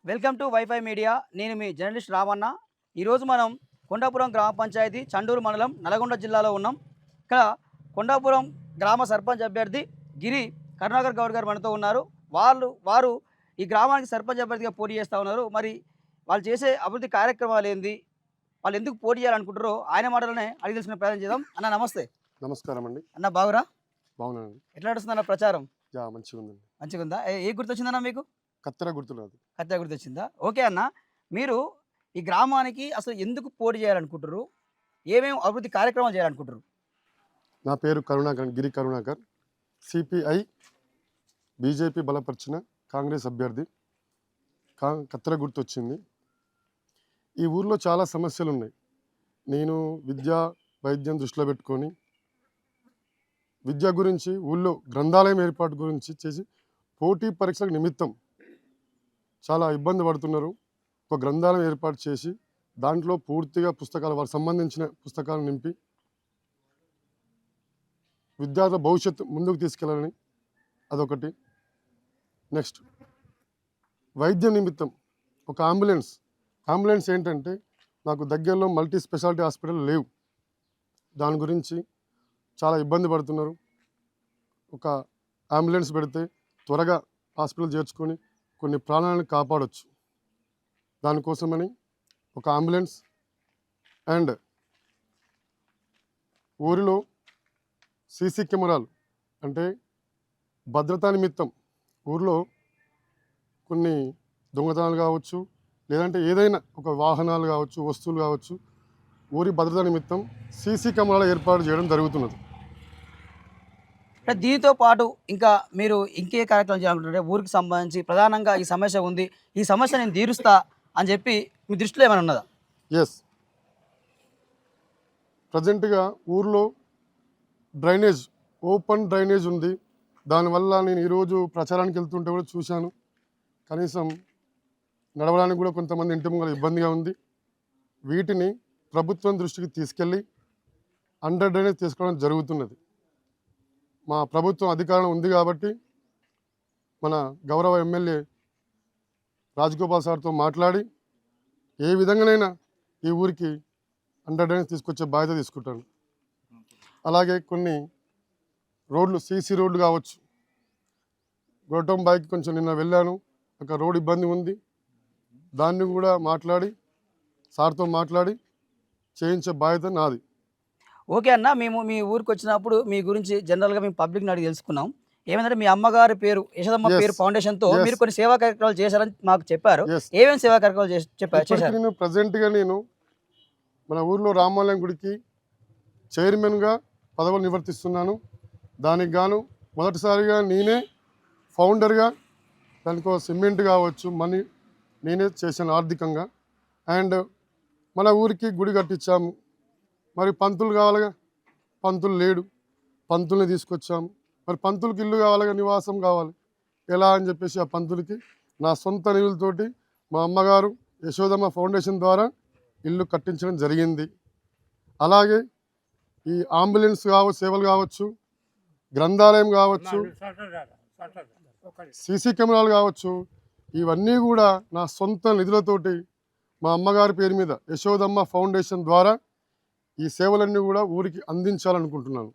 Welcome to wifi media. నేను మీ journalist Ramanna. ఈరోజు మనం కొండాపురం గ్రామ పంచాయతీ చండూరు మండలం నల్గొండ జిల్లాలో ఉన్నాం. ఇక్కడ కొండాపురం గ్రామ సర్పంచ్ అభ్యర్థి గిరి కరుణాకర్ గౌడ్ గారు మనతో ఉన్నారు. వారు ఈ గ్రామానికి సర్పంచ్ అభ్యర్థిగా పోటీ చేస్తూ ఉన్నారు. మరి వాళ్ళు చేసే అభివృద్ధి కార్యక్రమాలు ఏంది, వాళ్ళు ఎందుకు పోటీ చేయాలనుకుంటారో ఆయన మాటలనే అడిగి తెలుసుకునే ప్రయత్నం చేద్దాం. అన్న నమస్తే. నమస్కారం అండి. అన్న బాగురా? బాగున్నానండి. ఎట్లా నడుస్తుందన్న ప్రచారం? మంచిగా ఉందండి. మంచిగా ఉందా? ఏ గుర్తొచ్చిందన్న మీకు? కత్తెర గుర్తున్నది. కత్తి గుర్తొచ్చిందా? ఓకే అన్న. మీరు ఈ గ్రామానికి అసలు ఎందుకు పోటీ చేయాలనుకుంటారు? ఏమేమి అభివృద్ధి కార్యక్రమాలు చేయాలనుకుంటారు? నా పేరు కరుణాకర్, గిరి కరుణాకర్. సిపిఐ బీజేపీ బలపరిచిన కాంగ్రెస్ అభ్యర్థి. కత్తెర గుర్తొచ్చింది. ఈ ఊర్లో చాలా సమస్యలు ఉన్నాయి. నేను విద్య వైద్యం దృష్టిలో పెట్టుకొని విద్య గురించి ఊళ్ళో గ్రంథాలయం ఏర్పాటు గురించి చేసి పోటీ పరీక్షల నిమిత్తం చాలా ఇబ్బంది పడుతున్నారు. ఒక గ్రంథాలయం ఏర్పాటు చేసి దాంట్లో పూర్తిగా పుస్తకాలు వారికి సంబంధించిన పుస్తకాలు నింపి విద్యార్థుల భవిష్యత్తు ముందుకు తీసుకెళ్ళాలని అదొకటి. నెక్స్ట్ వైద్యం నిమిత్తం ఒక అంబులెన్స్ ఏంటంటే నాకు దగ్గరలో మల్టీ స్పెషాలిటీ హాస్పిటల్ లేవు. దాని గురించి చాలా ఇబ్బంది పడుతున్నారు. ఒక అంబులెన్స్ పెడితే త్వరగా హాస్పిటల్ చేర్చుకొని కొన్ని ప్రాణాలను కాపాడవచ్చు. దానికోసమని ఒక అంబులెన్స్ అండ్ ఊరిలో సీసీ కెమెరాలు అంటే భద్రతా నిమిత్తం ఊరిలో కొన్ని దొంగతనాలు కావచ్చు, లేదంటే ఏదైనా ఒక వాహనాలు కావచ్చు, వస్తువులు కావచ్చు, ఊరి భద్రతా నిమిత్తం సీసీ కెమెరాలు ఏర్పాటు చేయడం జరుగుతున్నది. దీనితో పాటు ఇంకా మీరు ఇంకే కార్యక్రమం చేయాలనుకుంటే ఊరికి సంబంధించి ప్రధానంగా ఈ సమస్య ఉంది, ఈ సమస్య నేను తీరుస్తా అని చెప్పి మీ దృష్టిలో ఏమైనా ఉన్నదా? ఎస్, ప్రజెంట్గా ఊర్లో ఓపెన్ డ్రైనేజ్ ఉంది. దానివల్ల నేను ఈరోజు ప్రచారానికి వెళ్తుంటే కూడా చూశాను. కనీసం నడవడానికి కూడా కొంతమంది ఇంటి ముంగల ఇబ్బందిగా ఉంది. వీటిని ప్రభుత్వం దృష్టికి తీసుకెళ్ళి అండర్ డ్రైనేజ్ తీసుకోవడం జరుగుతున్నది. మా ప్రభుత్వం అధికారం ఉంది కాబట్టి మన గౌరవ ఎమ్మెల్యే రాజగోపాల్ సార్తో మాట్లాడి ఏ విధంగానైనా ఈ ఊరికి అండర్ డ్రైనేజ్ తీసుకొచ్చే బాధ్యత తీసుకుంటాను. అలాగే కొన్ని రోడ్లు, సీసీ రోడ్లు కావచ్చు. గోటం బైక్ కొంచెం నిన్న వెళ్ళాను, అక్కడ రోడ్ ఇబ్బంది ఉంది. దాన్ని కూడా సార్తో మాట్లాడి చేయించే బాధ్యత నాది. ఓకే అన్న. మేము మీ ఊరికి వచ్చినప్పుడు మీ గురించి జనరల్గా మేము పబ్లిక్ని అడిగి తెలుసుకున్నాం. ఏమంటే మీ అమ్మగారి పేరు యశోదమ్మ పేరు ఫౌండేషన్తో మీరు కొన్ని సేవా కార్యక్రమాలు చేశారని మాకు చెప్పారు. ఏమేమి సేవా కార్యక్రమాలు చేశారు? నేను ప్రజెంట్గా మన ఊర్లో రామాలయం గుడికి చైర్మన్గా పదవులు నిర్వర్తిస్తున్నాను. దానికి గాను మొదటిసారిగా నేనే ఫౌండర్గా దానికి సిమెంట్ కావచ్చు, మనీ నేనే చేశాను ఆర్థికంగా. అండ్ మన ఊరికి గుడి కట్టించాము. మరి పంతులు కావాలిగా, పంతులు లేడు, పంతుల్ని తీసుకొచ్చాము. మరి పంతులకి ఇల్లు కావాలిగా, నివాసం కావాలి. ఎలా అని చెప్పేసి ఆ పంతులకి నా సొంత నిధులతోటి మా అమ్మగారు యశోదమ్మ ఫౌండేషన్ ద్వారా ఇల్లు కట్టించడం జరిగింది. అలాగే ఈ అంబులెన్స్ సేవలు కావచ్చు, గ్రంథాలయం కావచ్చు, సీసీ కెమెరాలు కావచ్చు, ఇవన్నీ కూడా నా సొంత నిధులతోటి మా అమ్మగారి పేరు మీద యశోదమ్మ ఫౌండేషన్ ద్వారా ఈ సేవలన్నీ కూడా ఊరికి అందించాలనుకుంటున్నాను.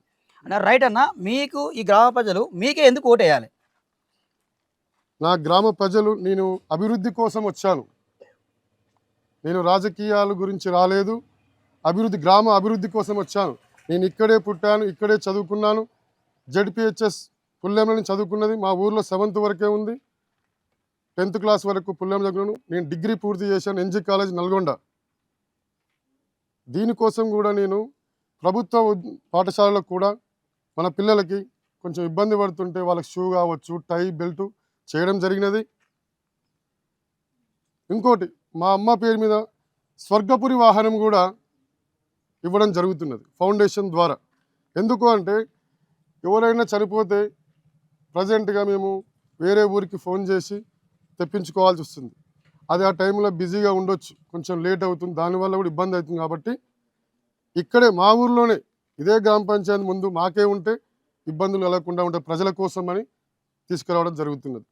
రైట్ అన్న. మీకు ఈ గ్రామ ప్రజలు మీకే ఎందుకు ఓటేయాలి? నా గ్రామ ప్రజలు, నేను అభివృద్ధి కోసం వచ్చాను. నేను రాజకీయాల గురించి రాలేదు, గ్రామ అభివృద్ధి కోసం వచ్చాను. నేను ఇక్కడే పుట్టాను, ఇక్కడే చదువుకున్నాను. జెడ్పిహెచ్ఎస్ పుల్లెంలో చదువుకున్నది మా ఊర్లో 7th వరకే ఉంది. 10th క్లాస్ వరకు పుల్లెం చదువుకున్నాను. నేను డిగ్రీ పూర్తి చేశాను ఎన్జీ కాలేజ్ నల్గొండ. దీనికోసం కూడా నేను ప్రభుత్వ పాఠశాలలో కూడా మన పిల్లలకి కొంచెం ఇబ్బంది పడుతుంటే వాళ్ళకి షూ కావచ్చు, టై, బెల్ట్ చేయడం జరిగినది. ఇంకోటి, మా అమ్మ పేరు మీద స్వర్గపురి వాహనం కూడా ఇవ్వడం జరుగుతున్నది ఫౌండేషన్ ద్వారా. ఎందుకు అంటే ఎవరైనా చనిపోతే ప్రజెంట్గా మేము వేరే ఊరికి ఫోన్ చేసి తెప్పించుకోవాల్సి వస్తుంది. అది ఆ టైంలో బిజీగా ఉండొచ్చు, కొంచెం లేట్ అవుతుంది, దానివల్ల కూడా ఇబ్బంది అవుతుంది. కాబట్టి ఇక్కడే మా ఊర్లోనే ఇదే గ్రామ పంచాయతీ ముందు మాకే ఉంటే ఇబ్బందులు కలగకుండా ఉంటే ప్రజల కోసం అని తీసుకురావడం జరుగుతున్నది.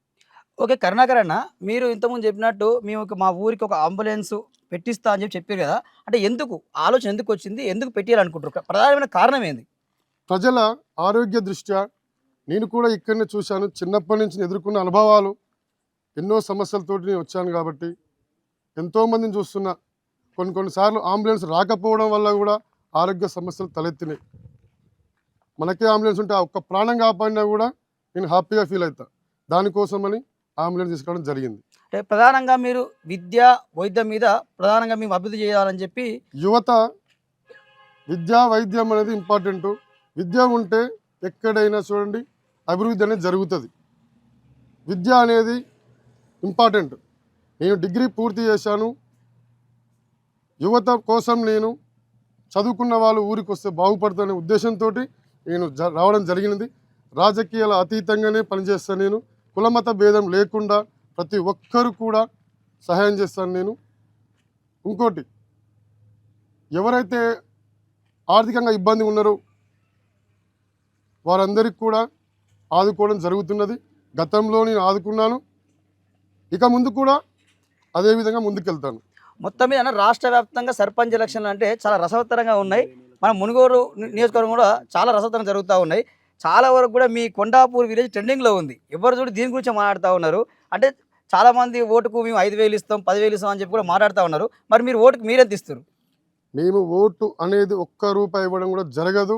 ఓకే. కరుణాకర్ అన్న, మీరు ఇంతకుముందు చెప్పినట్టు మేము మా ఊరికి ఒక అంబులెన్స్ పెట్టిస్తా అని చెప్పారు కదా! అంటే ఎందుకు? ఆలోచన ఎందుకొచ్చింది? ఎందుకు పెట్టియాలనుకుంటారు? ప్రధానమైన కారణం ఏంది? ప్రజల ఆరోగ్య దృష్ట్యా నేను కూడా ఇక్కడనే చూశాను. చిన్నప్పటి నుంచి ఎదుర్కొన్న అనుభవాలు, ఎన్నో సమస్యలతోటి నేను వచ్చాను కాబట్టి, ఎంతోమందిని చూస్తున్నా. కొన్ని సార్లు అంబులెన్స్ రాకపోవడం వల్ల కూడా ఆరోగ్య సమస్యలు తలెత్తినాయి. మనకే అంబులెన్స్ ఉంటే ఆ ఒక్క ప్రాణం కాపాడినా కూడా నేను హ్యాపీగా ఫీల్ అవుతా. దానికోసమని అంబులెన్స్ తీసుకోవడం జరిగింది. అంటే ప్రధానంగా మీరు విద్య, వైద్యం మీద ప్రధానంగా మేము అభివృద్ధి చేయాలని చెప్పి యువత విద్యా, వైద్యం అనేది ఇంపార్టెంటు. విద్య ఉంటే ఎక్కడైనా చూడండి అభివృద్ధి అనేది జరుగుతుంది. విద్య అనేది ఇంపార్టెంట్. నేను డిగ్రీ పూర్తి చేశాను. యువత కోసం నేను చదువుకున్న వాళ్ళు ఊరికి వస్తే బాగుపడతానే ఉద్దేశంతో నేను రావడం జరిగినది. రాజకీయాల అతీతంగానే పనిచేస్తాను నేను. కులమత భేదం లేకుండా ప్రతి ఒక్కరు కూడా సహాయం చేస్తాను నేను. ఇంకోటి, ఎవరైతే ఆర్థికంగా ఇబ్బంది ఉన్నారో వారందరికీ కూడా ఆదుకోవడం జరుగుతున్నది. గతంలో నేను ఆదుకున్నాను, ఇక ముందు కూడా అదేవిధంగా ముందుకెళ్తాను. మొత్తం మీద రాష్ట్ర వ్యాప్తంగా సర్పంచ్ ఎలక్షన్లు అంటే చాలా రసవత్తరంగా ఉన్నాయి. మన మునుగోడు నియోజకవర్గం కూడా చాలా రసవత్తరంగా జరుగుతూ ఉన్నాయి. చాలా వరకు కూడా మీ కొండాపూర్ విలేజ్ ట్రెండింగ్లో ఉంది. ఎవరు చూడు దీని గురించి మాట్లాడుతూ ఉన్నారు. అంటే చాలామంది ఓటుకు మేము 5,000 ఇస్తాం, 10,000 ఇస్తాం అని చెప్పి కూడా మాట్లాడుతూ ఉన్నారు. మరి మీరు ఓటుకు మీరెంత ఇస్తారు? మేము ఓటు అనేది ఒక్క రూపాయి ఇవ్వడం కూడా జరగదు.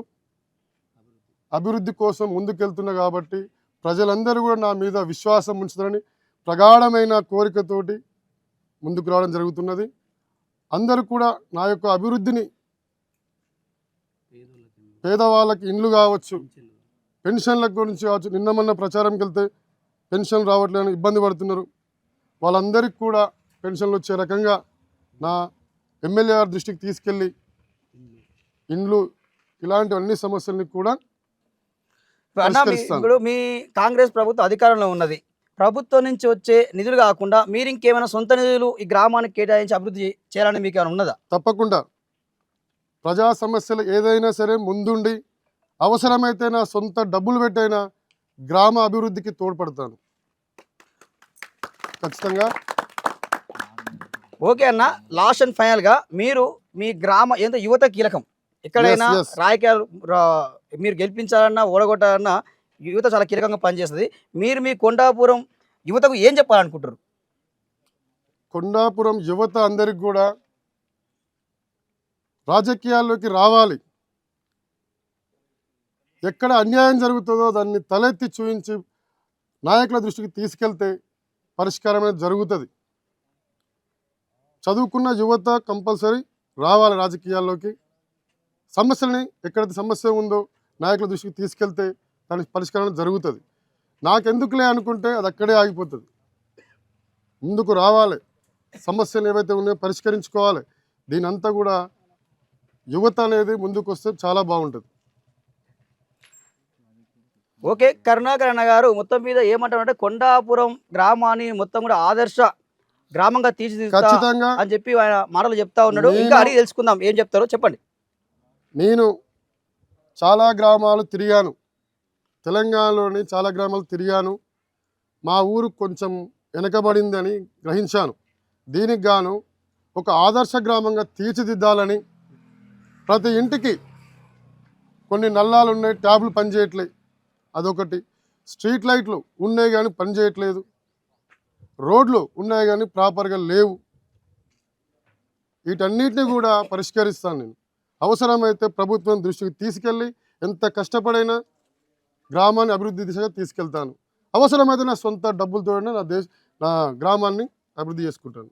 అభివృద్ధి కోసం ముందుకెళ్తున్నా కాబట్టి ప్రజలందరూ కూడా నా మీద విశ్వాసం ఉంచుతారని ప్రగాఢమైన కోరికతోటి ముందుకు రావడం జరుగుతున్నది. అందరూ కూడా నా యొక్క అభివృద్ధిని, పేదవాళ్ళకి ఇండ్లు కావచ్చు, పెన్షన్ల గురించి కావచ్చు, నిన్న మొన్న ప్రచారంకి వెళ్తే పెన్షన్ రావట్లేదని ఇబ్బంది పడుతున్నారు. వాళ్ళందరికీ కూడా పెన్షన్లు వచ్చే రకంగా నా ఎమ్మెల్యే గారి దృష్టికి తీసుకెళ్ళి ఇండ్లు, ఇలాంటి అన్ని సమస్యల్ని కూడా ఇప్పుడు మీ కాంగ్రెస్ ప్రభుత్వం అధికారంలో ఉన్నది. ప్రభుత్వం నుంచి వచ్చే నిధులు కాకుండా మీరు ఇంకేమైనా సొంత నిధులు ఈ గ్రామానికి కేటాయించి అభివృద్ధి చేయాలని మీకు ఏమైనా ఉన్నదా? తప్పకుండా ప్రజా సమస్యలు ఏదైనా సరే ముందుండి అవసరమైతే నా సొంత డబ్బులు పెట్టైనా గ్రామ అభివృద్ధికి తోడ్పడతాను ఖచ్చితంగా. ఓకే అన్న, లాస్ట్ అండ్ ఫైనల్గా మీరు మీ గ్రామ ఎంత యువత కీలకం. ఎక్కడైనా రాజకీయాలు మీరు గెలిపించాలన్నా ఓడగొట్టాలన్నా యువత చాలా కీలకంగా పనిచేస్తుంది. మీరు మీ కొండాపురం యువతకు ఏం చెప్పాలనుకుంటారు? కొండాపురం యువత అందరికి కూడా రాజకీయాల్లోకి రావాలి. ఎక్కడ అన్యాయం జరుగుతుందో దాన్ని తలెత్తి చూపించి నాయకుల దృష్టికి తీసుకెళ్తే పరిష్కారం అనేది జరుగుతుంది. చదువుకున్న యువత కంపల్సరీ రావాలి రాజకీయాల్లోకి. సమస్యల్ని ఎక్కడైతే సమస్య ఉందో నాయకుల దృష్టికి తీసుకెళ్తే దానికి పరిష్కారం జరుగుతుంది. నాకెందుకులే అనుకుంటే అది అక్కడే ఆగిపోతుంది. ముందుకు రావాలి, సమస్యలు ఏవైతే ఉన్నాయో పరిష్కరించుకోవాలి. దీనంతా కూడా యువత అనేది ముందుకు వస్తే చాలా బాగుంటుంది. ఓకే, కరుణాకర్ అన్న గారు మొత్తం మీద ఏమంటారంటే కొండాపురం గ్రామాన్ని మొత్తం కూడా ఆదర్శ గ్రామంగా తీర్చిదిద్దుతా అని చెప్పి ఆయన మాటలు చెప్తా ఉన్నాడు. ఇంకా అడిగి తెలుసుకుందాం ఏం చెప్తారో చెప్పండి. నేను చాలా గ్రామాలు తిరిగాను, తెలంగాణలోని చాలా గ్రామాలు తిరిగాను. మా ఊరు కొంచెం వెనకబడిందని గ్రహించాను. దీనికి గాను ఒక ఆదర్శ గ్రామంగా తీర్చిదిద్దాలని ప్రతి ఇంటికి కొన్ని నల్లాలు ఉన్నాయి, ట్యాబ్లు పనిచేయట్లేదు, అదొకటి. స్ట్రీట్ లైట్లు ఉన్నాయి కానీ పనిచేయట్లేదు, రోడ్లు ఉన్నాయి కానీ ప్రాపర్గా లేవు. వీటన్నిటిని కూడా పరిష్కరిస్తాను నేను. అవసరమైతే ప్రభుత్వం దృష్టికి తీసుకెళ్ళి ఎంత కష్టపడైనా గ్రామాన్ని అభివృద్ధి దిశగా తీసుకెళ్తాను. అవసరమైతే నా సొంత డబ్బులతో నా గ్రామాన్ని అభివృద్ధి చేసుకుంటాను.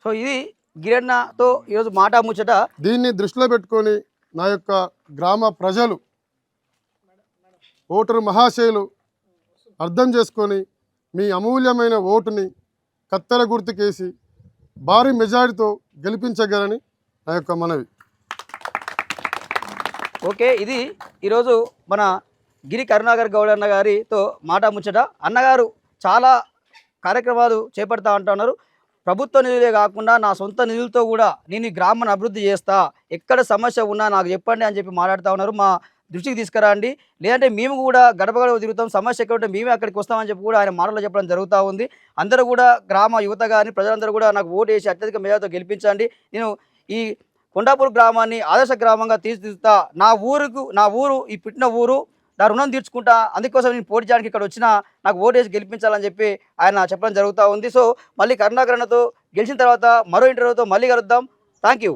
సో ఇది గిరన్నతో ఈరోజు మాట ముచ్చట. దీన్ని దృష్టిలో పెట్టుకొని నా యొక్క గ్రామ ప్రజలు, ఓటరు మహాశయులు అర్థం చేసుకొని మీ అమూల్యమైన ఓటుని కత్తెర గుర్తుకేసి భారీ మెజారిటీతో గెలిపించగలని నా యొక్క మనవి. ఓకే, ఇది ఈరోజు మన గిరి కరుణాకర్ గౌడ్ అన్న గారితో మాట ముచ్చట. అన్నగారు చాలా కార్యక్రమాలు చేపడతా అంటున్నారు. ప్రభుత్వ నిధులే కాకుండా నా సొంత నిధులతో కూడా నేను ఈ గ్రామాన్ని అభివృద్ధి చేస్తా, ఎక్కడ సమస్య ఉన్నా నాకు చెప్పండి అని చెప్పి మాట్లాడుతూ ఉన్నారు. మా దృష్టికి తీసుకురండి. లేదంటే మేము కూడా గడప గడప తిరుగుతాం, సమస్య ఎక్కడ ఉంటే మేమే అక్కడికి వస్తామని చెప్పి కూడా ఆయన మాటల్లో చెప్పడం జరుగుతూ ఉంది. అందరూ కూడా గ్రామ యువత గాని ప్రజలందరూ కూడా నాకు ఓటేసి అత్యధిక మెజార్టీతో గెలిపించండి. నేను ఈ కొండాపూర్ గ్రామాన్ని ఆదర్శ గ్రామంగా తీర్చిదిద్దుతా. నా ఊరు ఈ పుట్టిన ఊరు, నా రుణం తీర్చుకుంటా. అందుకోసం నేను పోటీ చేయడానికి ఇక్కడ వచ్చినా నాకు ఓటేసి గెలిపించాలని చెప్పి ఆయన చెప్పడం జరుగుతూ ఉంది. సో మళ్ళీ కరుణాకరణతో గెలిచిన తర్వాత మరో ఇంటర్వ్యూతో మళ్ళీ కలుద్దాం. Thank you.